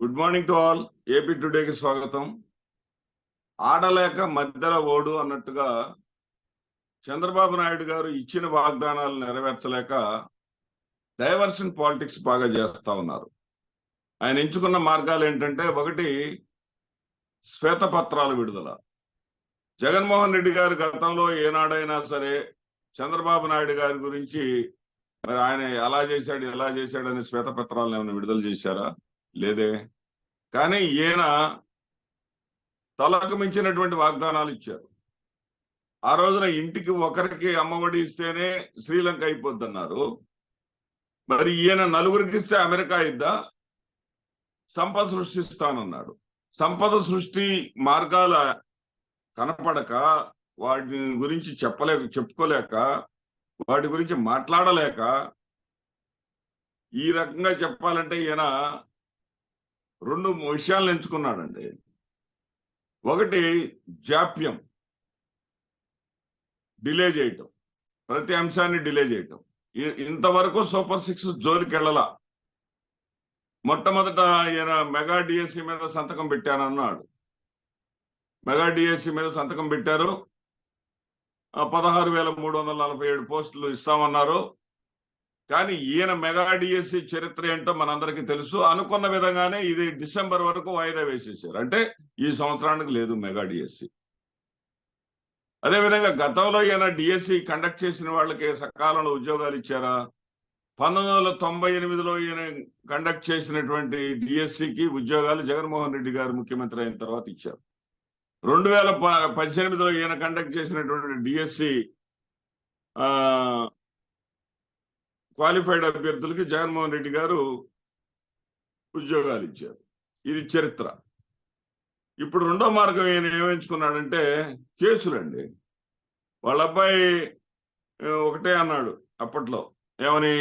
Good morning to all. AP టుడేకి స్వాగతం. ఆడలేక మధ్యలో ఓడు అన్నట్టుగా చంద్రబాబు నాయుడు గారు ఇచ్చిన వాగ్దానాలు నెరవేర్చలేక డైవర్షన్ పాలిటిక్స్ బాగా చేస్తా ఉన్నారు. ఆయన ఎంచుకున్న మార్గాలు ఏంటంటే, ఒకటి శ్వేతపత్రాల విడుదల. జగన్మోహన్ రెడ్డి గారు గతంలో ఏనాడైనా సరే చంద్రబాబు నాయుడు గారి గురించి మరి ఆయన ఎలా చేశాడు ఎలా చేశాడు అనే శ్వేతపత్రాలను ఏమైనా విడుదల చేశారా? లేదే. కానీ ఈయన తలకు మించినటువంటి వాగ్దానాలు ఇచ్చారు. ఆ రోజున ఇంటికి ఒకరికి అమ్మఒడి ఇస్తేనే శ్రీలంక అయిపోద్దన్నారు. మరి ఈయన నలుగురికి ఇస్తే అమెరికా ఇద్దా? సంపద సృష్టిస్తానన్నాడు. సంపద సృష్టి మార్గాల కనపడక, వాటి గురించి చెప్పుకోలేక, వాటి గురించి మాట్లాడలేక, ఈ రకంగా చెప్పాలంటే ఈయన రెండు విషయాలను ఎంచుకున్నాడండి. ఒకటి జాప్యం, డిలే చేయటం, ప్రతి అంశాన్ని డిలే చేయటం. ఇంతవరకు సూపర్ 6 జోలికి వెళ్ళలా. మొట్టమొదట ఈయన మెగా డిఎస్సి మీద సంతకం పెట్టానన్నాడు. మెగా డిఎస్సి మీద సంతకం పెట్టారు. 16,347 పోస్టులు ఇస్తామన్నారు. కానీ ఈయన మెగా డిఎస్సి చరిత్ర ఏంటో మనందరికీ తెలుసు. అనుకున్న విధంగానే ఇది డిసెంబర్ వరకు వాయిదా వేసేసారు. అంటే ఈ సంవత్సరానికి లేదు మెగా డిఎస్సి. అదేవిధంగా గతంలో ఈయన డిఎస్సి కండక్ట్ చేసిన వాళ్ళకి సకాలంలో ఉద్యోగాలు ఇచ్చారా? 1998లో ఈయన కండక్ట్ చేసినటువంటి డిఎస్సికి ఉద్యోగాలు జగన్మోహన్ రెడ్డి గారు ముఖ్యమంత్రి అయిన తర్వాత ఇచ్చారు. 2018లో ఈయన కండక్ట్ చేసినటువంటి డిఎస్సి క్వాలిఫైడ్ అభ్యర్థులకి జగన్మోహన్ రెడ్డి గారు ఉద్యోగాలు ఇచ్చారు. ఇది చరిత్ర. ఇప్పుడు రెండో మార్గం ఈయన ఏమెంచుకున్నాడంటే కేసులండి. వాళ్ళ అబ్బాయి ఒకటే అన్నాడు అప్పట్లో. ఏమని?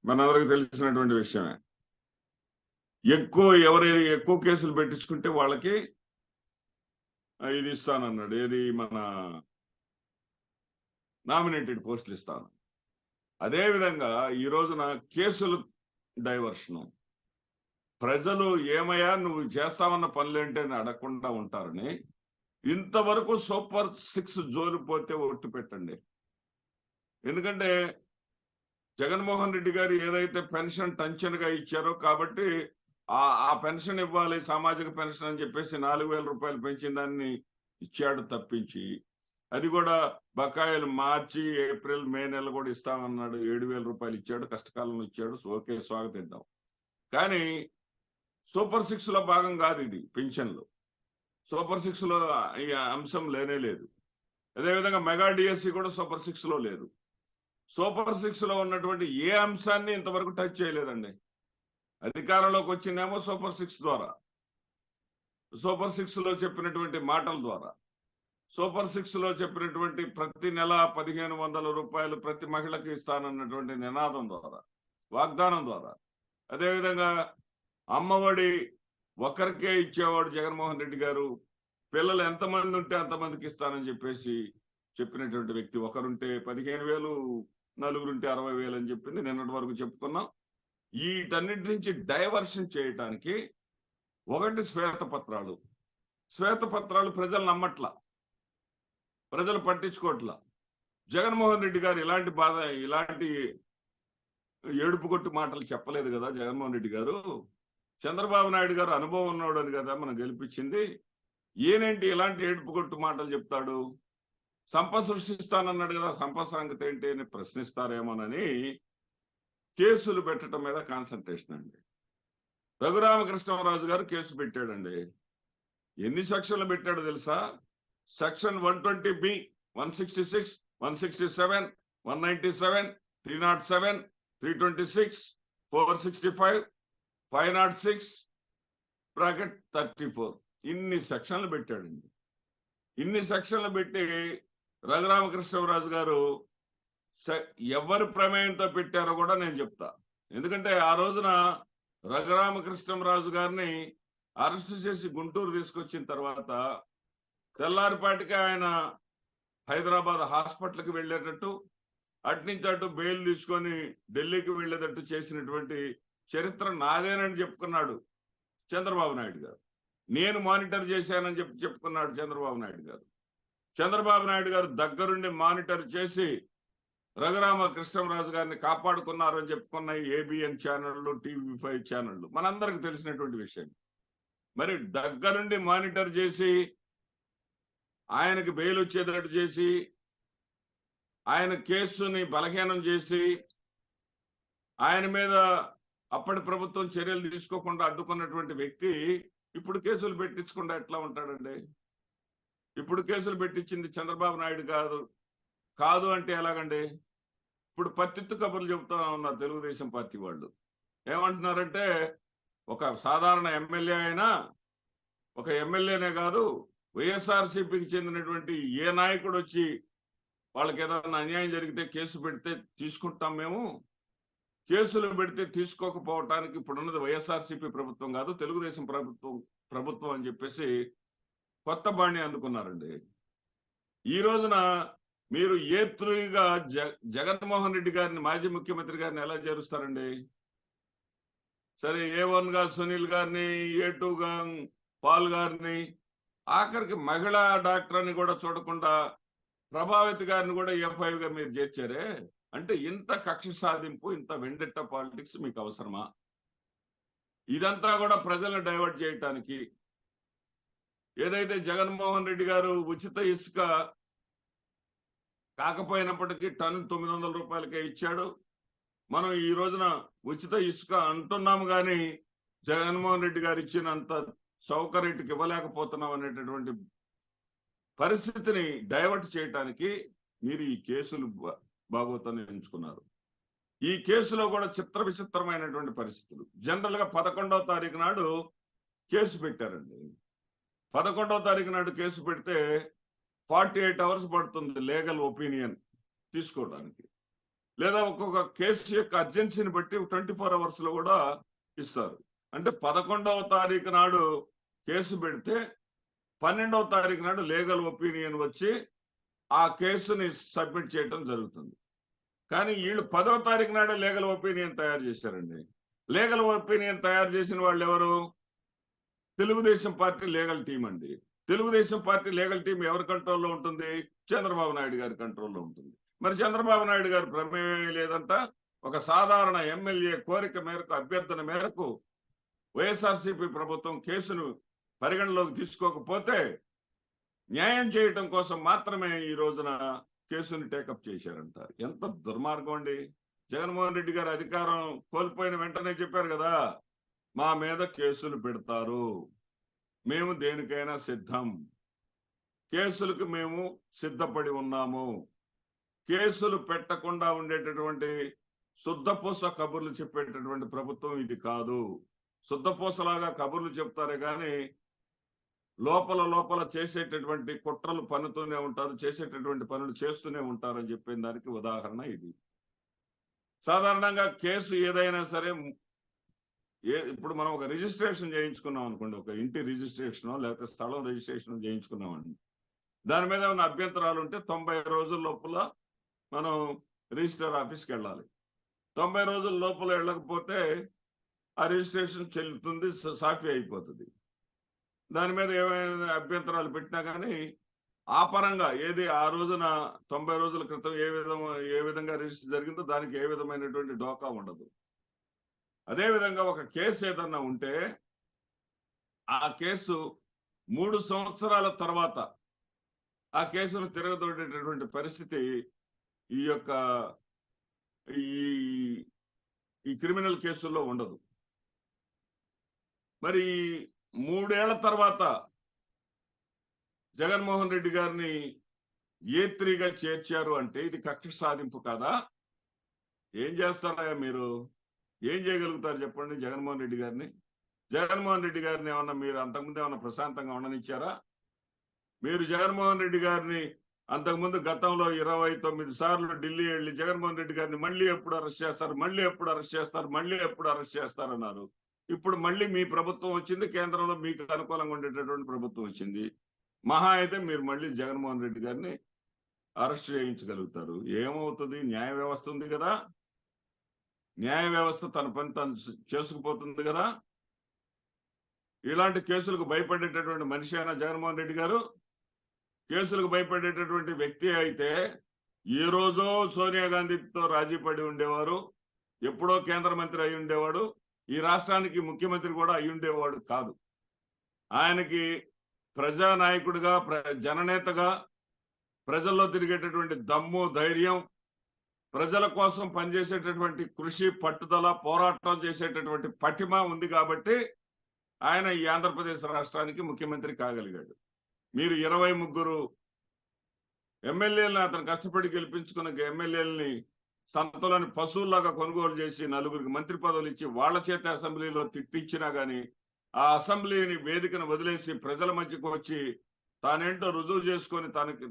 మనందరికి తెలిసినటువంటి విషయమే. ఎవరైనా ఎక్కువ కేసులు పెట్టించుకుంటే వాళ్ళకి ఇది ఇస్తానన్నాడు. ఏది? మన నామినేటెడ్ పోస్టులు ఇస్తాను. అదేవిధంగా ఈ రోజున కేసులు డైవర్షను. ప్రజలు ఏమయ్యా నువ్వు చేస్తామన్న పనులేంటి అని అడగకుండా ఉంటారని ఇంతవరకు సూపర్ 6 జోలిపోతే ఒట్టు పెట్టండి. ఎందుకంటే జగన్మోహన్ రెడ్డి గారు ఏదైతే పెన్షన్ టంచన్గా ఇచ్చారో కాబట్టి ఆ పెన్షన్ ఇవ్వాలి, సామాజిక పెన్షన్ అని చెప్పేసి 4,000 రూపాయలు పెంచిన దాన్ని ఇచ్చాడు తప్పించి, అది కూడా బకాయిలు మార్చి ఏప్రిల్ మే నెల కూడా ఇస్తామన్నాడు. 7,000 రూపాయలు ఇచ్చాడు, కష్టకాలంలో ఇచ్చాడు. ఓకే, స్వాగతిద్దాం. కానీ సూపర్ 6లో భాగం కాదు ఇది. పెన్షన్లు సూపర్ 6లో ఈ అంశం లేనే లేదు. అదేవిధంగా మెగా డిఎస్సి కూడా సూపర్ 6లో లేదు. సూపర్ 6లో ఉన్నటువంటి ఏ అంశాన్ని ఇంతవరకు టచ్ చేయలేదండి. అధికారంలోకి వచ్చిందేమో సూపర్ 6 ద్వారా, సూపర్ 6లో చెప్పినటువంటి మాటల ద్వారా, సూపర్ 6లో చెప్పినటువంటి ప్రతి నెల 1,500 రూపాయలు ప్రతి మహిళకి ఇస్తానన్నటువంటి నినాదం ద్వారా, వాగ్దానం ద్వారా. అదేవిధంగా అమ్మఒడి ఒక్కరికే ఇచ్చేవాడు జగన్మోహన్ రెడ్డి గారు. పిల్లలు ఎంతమంది ఉంటే అంతమందికి ఇస్తానని చెప్పేసి చెప్పినటువంటి వ్యక్తి. ఒకరుంటే 15,000, నలుగురుంటే 60,000 అని చెప్పింది. నిన్నటి వరకు చెప్పుకున్నాం. వీటన్నిటి నుంచి డైవర్షన్ చేయటానికి ఒకటి శ్వేతపత్రాలు. శ్వేతపత్రాలు ప్రజలు నమ్మట్లా, ప్రజలు పట్టించుకోవట్లా. జగన్మోహన్ రెడ్డి గారు ఇలాంటి ఏడుపు కొట్టు మాటలు చెప్పలేదు కదా. జగన్మోహన్ రెడ్డి గారు, చంద్రబాబు నాయుడు గారు అనుభవం ఉన్నాడని కదా మనం గెలిపించింది. ఈయనేంటి ఇలాంటి ఏడుపు కొట్టు మాటలు చెప్తాడు? సంపద సృష్టిస్తానన్నాడు కదా, సంపద సంగతి ఏంటి అని ప్రశ్నిస్తారేమోనని కేసులు పెట్టడం మీద కాన్సన్ట్రేషన్ అండి. రఘురామకృష్ణరాజు గారు కేసు పెట్టాడండి. ఎన్ని సెక్షన్లు పెట్టాడో తెలుసా? Section 120B, 166, 167, 197, 307, 326, 465, 506, bracket 34. ఇన్ని సెక్షన్లు పెట్టాడండి. ఇన్ని సెక్షన్లు పెట్టి రఘురామకృష్ణరాజు గారు ఎవరి ప్రమేయంతో పెట్టారో కూడా నేను చెప్తా. ఎందుకంటే ఆ రోజున రఘురామకృష్ణరాజు గారిని అరెస్ట్ చేసి గుంటూరు తీసుకొచ్చిన తర్వాత తెల్లారిపాటికి ఆయన హైదరాబాద్ హాస్పిటల్కి వెళ్ళేటట్టు, అట్నుంచి అటు బెయిల్ తీసుకొని ఢిల్లీకి వెళ్ళేటట్టు చేసినటువంటి చరిత్ర నాదేనని చెప్పుకున్నాడు. చంద్రబాబు నాయుడు గారు. నేను మానిటర్ చేశానని చెప్పుకున్నాడు చంద్రబాబు నాయుడు గారు. చంద్రబాబు నాయుడు గారు దగ్గరుండి మానిటర్ చేసి రఘురామ కృష్ణరాజు గారిని కాపాడుకున్నారని చెప్పుకున్న ఏబిఎన్ ఛానళ్ళు, TV5 ఛానళ్ళు మనందరికి తెలిసినటువంటి విషయం. మరి దగ్గరుండి మానిటర్ చేసి ఆయనకి బెయిల్ వచ్చేటట్టు చేసి ఆయన కేసుని బలహీనం చేసి ఆయన మీద అప్పటి ప్రభుత్వం చర్యలు తీసుకోకుండా అడ్డుకున్నటువంటి వ్యక్తి ఇప్పుడు కేసులు పెట్టించకుండా ఎట్లా ఉంటాడండి? ఇప్పుడు కేసులు పెట్టించింది చంద్రబాబు నాయుడు కాదు అంటే ఎలాగండి? ఇప్పుడు పత్తిత్తు కబుర్లు చెబుతా ఉన్నారు తెలుగుదేశం పార్టీ వాళ్ళు. ఏమంటున్నారంటే ఒక సాధారణ ఎమ్మెల్యే అయినా, ఒక ఎమ్మెల్యేనే కాదు, వైఎస్ఆర్సీపీకి చెందినటువంటి ఏ నాయకుడు వచ్చి వాళ్ళకి ఏదైనా అన్యాయం జరిగితే కేసు పెడితే తీసుకుంటాం మేము. కేసులు పెడితే తీసుకోకపోవటానికి ఇప్పుడున్నది వైఎస్ఆర్సీపీ ప్రభుత్వం కాదు, తెలుగుదేశం ప్రభుత్వం అని చెప్పేసి కొత్త బాణి అందుకున్నారండి. ఈ రోజున మీరు ఏత్రుగా జగన్మోహన్ రెడ్డి గారిని, మాజీ ముఖ్యమంత్రి గారిని ఎలా చేరుస్తారండి? సరే, A1 గా సునీల్ గారిని, A2 గా పాల్ గారిని, ఆఖరికి మహిళా డాక్టర్ అని కూడా చూడకుండా ప్రభావిత గారిని కూడా F5 గా మీరు చేర్చారే. అంటే ఇంత కక్ష సాధింపు, ఇంత వెండెట్ట పాలిటిక్స్ మీకు అవసరమా? ఇదంతా కూడా ప్రజలను డైవర్ట్ చేయటానికి. ఏదైతే జగన్మోహన్ రెడ్డి గారు ఉచిత ఇసుక కాకపోయినప్పటికీ టన్ను 900 రూపాయలకే ఇచ్చాడు. మనం ఈ రోజున ఉచిత ఇసుక అంటున్నాము కానీ జగన్మోహన్ రెడ్డి గారు ఇచ్చినంత చౌక రేటుకి ఇవ్వలేకపోతున్నాం అనేటటువంటి పరిస్థితిని డైవర్ట్ చేయటానికి మీరు ఈ కేసులు భాగవతాన్ని ఎంచుకున్నారు. ఈ కేసులో కూడా విచిత్రమైనటువంటి పరిస్థితులు. జనరల్ గా 11వ తారీఖు నాడు కేసు పెట్టారండి. 11వ తారీఖు నాడు కేసు పెడితే 48 అవర్స్ పడుతుంది లీగల్ ఒపీనియన్ తీసుకోవడానికి. లేదా ఒక్కొక్క కేసు యొక్క అర్జెన్సీని బట్టి 24 అవర్స్ లో కూడా ఇస్తారు. అంటే 11వ తారీఖు నాడు కేసు పెడితే 12వ తారీఖు నాడు లీగల్ ఒపీనియన్ వచ్చి ఆ కేసుని సబ్మిట్ చేయడం జరుగుతుంది. కానీ వీళ్ళు 10వ తారీఖు నాడే లీగల్ ఒపీనియన్ తయారు చేశారండి. లీగల్ ఒపీనియన్ తయారు చేసిన వాళ్ళు ఎవరు? తెలుగుదేశం పార్టీ లీగల్ టీం అండి. తెలుగుదేశం పార్టీ లీగల్ టీం ఎవరి కంట్రోల్లో ఉంటుంది? చంద్రబాబు నాయుడు గారి కంట్రోల్లో ఉంటుంది. మరి చంద్రబాబు నాయుడు గారి ప్రమేయం లేదంట. ఒక సాధారణ ఎమ్మెల్యే కోరిక మేరకు, అభ్యర్థన మేరకు వైఎస్ఆర్సీపీ ప్రభుత్వం కేసును పరిగణలోకి తీసుకోకపోతే న్యాయం చేయటం కోసం మాత్రమే ఈ రోజున కేసుని టేకప్ చేశారంట. ఎంత దుర్మార్గం అండి! జగన్మోహన్ రెడ్డి గారు అధికారం కోల్పోయిన వెంటనే చెప్పారు కదా, మా మీద కేసులు పెడతారు, మేము దేనికైనా సిద్ధం, కేసులకు మేము సిద్ధపడి ఉన్నాము. కేసులు పెట్టకుండా ఉండేటటువంటి శుద్ధపూస కబుర్లు చెప్పేటటువంటి ప్రభుత్వం ఇది కాదు. శుద్ధపూసలాగా కబుర్లు చెప్తారే కానీ లోపల చేసేటటువంటి కుట్రలు పన్నుతూనే ఉంటారు, చేసేటటువంటి పనులు చేస్తూనే ఉంటారని చెప్పిన దానికి ఉదాహరణ ఇది. సాధారణంగా కేసు ఏదైనా సరే, ఇప్పుడు మనం ఒక రిజిస్ట్రేషన్ చేయించుకున్నాం అనుకోండి, ఒక ఇంటి రిజిస్ట్రేషన్ లేకపోతే స్థలం రిజిస్ట్రేషన్ చేయించుకున్నామండి, దాని మీద ఉన్న అభ్యంతరాలు ఉంటే 90 రోజుల లోపల మనం రిజిస్టర్ ఆఫీస్కి వెళ్ళాలి. 90 రోజుల లోపల వెళ్ళకపోతే ఆ రిజిస్ట్రేషన్ చెల్లుతుంది, సాఫీ అయిపోతుంది. దాని మీద ఏమైనా అభ్యంతరాలు పెట్టినా కానీ ఆ పరంగా ఏది ఆ రోజున 90 రోజుల క్రితం ఏ విధంగా రిజిస్టర్ జరిగిందో దానికి ఏ విధమైనటువంటి డోకా ఉండదు. అదేవిధంగా ఒక కేసు ఏదన్నా ఉంటే ఆ కేసు 3 సంవత్సరాల తర్వాత ఆ కేసును తిరగదోడేటటువంటి పరిస్థితి ఈ క్రిమినల్ కేసుల్లో ఉండదు. మరి 3 ఏళ్ల తర్వాత జగన్మోహన్ రెడ్డి గారిని A3గా చేర్చారు అంటే ఇది కక్ష సాధింపు కాదా? ఏం చేస్తారా మీరు? ఏం చేయగలుగుతారు చెప్పండి జగన్మోహన్ రెడ్డి గారిని? జగన్మోహన్ రెడ్డి గారిని ఏమన్నా మీరు అంతకుముందు ఏమన్నా ప్రశాంతంగా ఉండనిచ్చారా? మీరు జగన్మోహన్ రెడ్డి గారిని అంతకుముందు గతంలో 29 సార్లు ఢిల్లీ వెళ్ళి జగన్మోహన్ రెడ్డి గారిని మళ్ళీ ఎప్పుడు అరెస్ట్ చేస్తారు, మళ్ళీ ఎప్పుడు అరెస్ట్ చేస్తారు, మళ్ళీ ఎప్పుడు అరెస్ట్ చేస్తారన్నారు. ఇప్పుడు మళ్ళీ మీ ప్రభుత్వం వచ్చింది, కేంద్రంలో మీకు అనుకూలంగా ఉండేటటువంటి ప్రభుత్వం వచ్చింది. మహా అయితే మీరు మళ్ళీ జగన్మోహన్ రెడ్డి గారిని అరెస్ట్ చేయించగలుగుతారు. ఏమవుతుంది? న్యాయ వ్యవస్థ ఉంది కదా, న్యాయ వ్యవస్థ తన పని తను చేసుకుపోతుంది కదా. ఇలాంటి కేసులకు భయపడేటటువంటి మనిషి అయినా జగన్మోహన్ రెడ్డి గారు? కేసులకు భయపడేటటువంటి వ్యక్తి అయితే ఈ రోజో సోనియా గాంధీతో రాజీ పడి ఉండేవారు, ఎప్పుడో కేంద్ర మంత్రి అయి ఉండేవాడు, ఈ రాష్ట్రానికి ముఖ్యమంత్రి కూడా అయి ఉండేవాడు కాదు. ఆయనకి ప్రజానాయకుడిగా, జననేతగా, ప్రజల్లో తిరిగేటటువంటి దమ్ము, ధైర్యం, ప్రజల కోసం పనిచేసేటటువంటి కృషి, పట్టుదల, పోరాటం చేసేటటువంటి పటిమ ఉంది కాబట్టి ఆయన ఈ ఆంధ్రప్రదేశ్ రాష్ట్రానికి ముఖ్యమంత్రి కాగలిగాడు. మీరు 23 ఎమ్మెల్యేలను అతను కష్టపడి గెలిపించుకున్న ఎమ్మెల్యేలని సంతలోని పశువుల్లాగా కొనుగోలు చేసి 4గురికి మంత్రి పదవులు ఇచ్చి వాళ్ళ చేత అసెంబ్లీలో తిట్టించినా గానీ ఆ అసెంబ్లీని వేదికను వదిలేసి ప్రజల మధ్యకు వచ్చి తానేంటో రుజువు చేసుకొని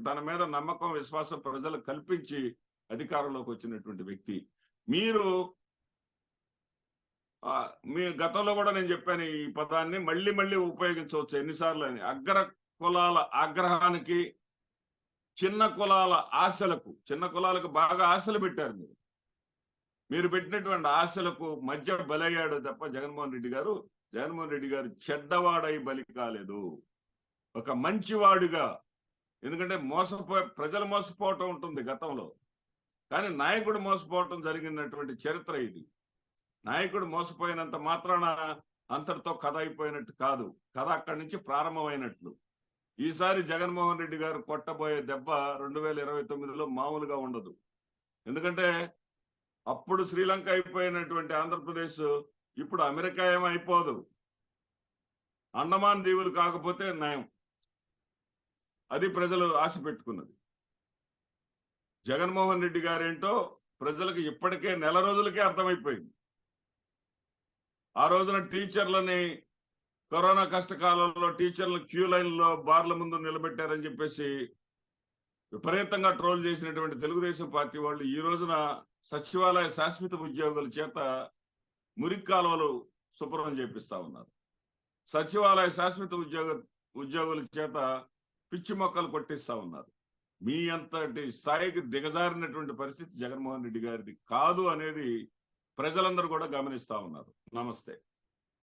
తన మీద నమ్మకం, విశ్వాసం ప్రజలకు కల్పించి అధికారంలోకి వచ్చినటువంటి వ్యక్తి. మీరు మీ గతంలో కూడా నేను చెప్పాను ఈ పదాన్ని, మళ్ళీ మళ్ళీ ఉపయోగించవచ్చు ఎన్నిసార్లు అని. అగ్ర కులాల ఆగ్రహానికి, చిన్న కులాల ఆశలకు, చిన్న కులాలకు బాగా ఆశలు పెట్టారు మీరు. మీరు పెట్టినటువంటి ఆశలకు మధ్య బలయ్యాడు తప్ప జగన్మోహన్ రెడ్డి గారు చెడ్డవాడై బలి కాలేదు. ఒక మంచివాడిగా, ఎందుకంటే ప్రజలు మోసపోవటం ఉంటుంది గతంలో, కానీ నాయకుడు మోసపోవటం జరిగినటువంటి చరిత్ర ఇది. నాయకుడు మోసపోయినంత మాత్రాన అంతటితో కథ అయిపోయినట్టు కాదు, కథ అక్కడి నుంచి ప్రారంభమైనట్లు. ఈసారి జగన్మోహన్ రెడ్డి గారు కొట్టబోయే దెబ్బ 2029లో మామూలుగా ఉండదు. ఎందుకంటే అప్పుడు శ్రీలంక అయిపోయినటువంటి ఆంధ్రప్రదేశ్ ఇప్పుడు అమెరికా ఏమైపోదు, అండమాన్ దీవులు కాకపోతే నయం. అది ప్రజలు ఆశ పెట్టుకున్నది. జగన్మోహన్ రెడ్డి గారేంటో ప్రజలకు ఇప్పటికే నెల రోజులకే అర్థమైపోయింది. ఆ రోజున టీచర్లని కరోనా కష్టకాలంలో టీచర్లను క్యూ లైన్లో బార్ల ముందు నిలబెట్టారని చెప్పేసి విపరీతంగా ట్రోల్ చేసినటువంటి తెలుగుదేశం పార్టీ వాళ్ళు ఈ రోజున సచివాలయ శాశ్వత ఉద్యోగుల చేత మురికి కాలువలు శుభ్రం చేపిస్తా ఉన్నారు. సచివాలయ శాశ్వత ఉద్యోగుల చేత పిచ్చి మొక్కలు కొట్టిస్తా ఉన్నారు. మీ అంతటి స్థాయికి దిగజారినటువంటి పరిస్థితి జగన్మోహన్ రెడ్డి గారిది కాదు అనేది ప్రజలందరూ కూడా గమనిస్తా ఉన్నారు. నమస్తే.